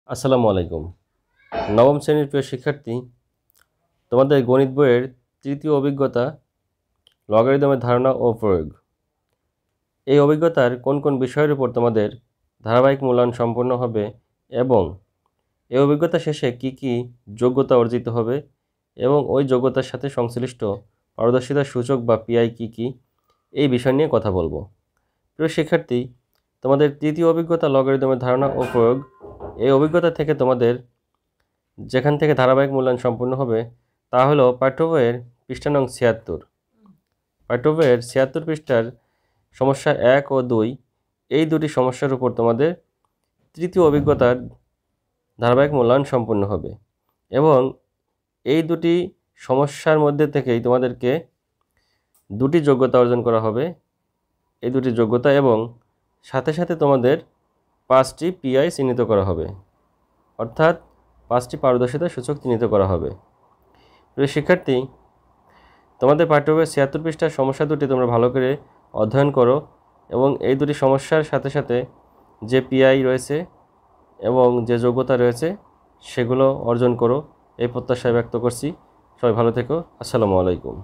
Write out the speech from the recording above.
আসসালামু আলাইকুম। নবম শ্রেণীর প্রিয় শিক্ষার্থী, তোমাদের গণিত বইয়ের তৃতীয় অভিজ্ঞতা লগারিদমের ধারণা ও প্রয়োগ। এই অভিজ্ঞতার কোন কোন বিষয়ের উপর তোমাদের ধারাবাহিক মূল্যায়ন সম্পন্ন হবে এবং এই অভিজ্ঞতা শেষে কি কি যোগ্যতা অর্জিত হবে এবং ওই যোগ্যতার সাথে সংশ্লিষ্ট পারদর্শিতার সূচক বা পিআই কি এই বিষয় নিয়ে কথা বলবো। প্রিয় শিক্ষার্থী, তোমাদের তৃতীয় অভিজ্ঞতা লগারিদমের ধারণা ও প্রয়োগ, এই অভিজ্ঞতা থেকে তোমাদের যেখান থেকে ধারাবাহিক মূল্যায়ন সম্পূর্ণ হবে তা হলো পাঠ্য বইয়ের পৃষ্ঠা নং ৭৬। পাঠ্য বইয়ের ৭৬ পৃষ্ঠার সমস্যা ১ ও ২, এই দুটি সমস্যার উপর তোমাদের তৃতীয় অভিজ্ঞতার ধারাবাহিক মূল্যায়ন সম্পূর্ণ হবে এবং এই দুটি সমস্যার মধ্যে থেকেই তোমাদেরকে দুটি যোগ্যতা অর্জন করা হবে। এই দুটি যোগ্যতা এবং সাথে সাথে তোমাদের ৫টি পিআই চিহ্নিত করা হবে, অর্থাৎ ৫টি পারদর্শিতার সূচক চিহ্নিত করা হবে। প্রিয় শিক্ষার্থী, তোমাদের পাঠ্য বইয়ের ৭৬ পৃষ্ঠার সমস্যা দুটি তোমরা ভালো করে অধ্যয়ন করো এবং এই দুটি সমস্যার সাথে সাথে যে পিআই রয়েছে এবং যে যোগ্যতা রয়েছে সেগুলো অর্জন করো, এই প্রত্যাশা ব্যক্ত করছি। সবাই ভালো থেকো। আসসালামু আলাইকুম।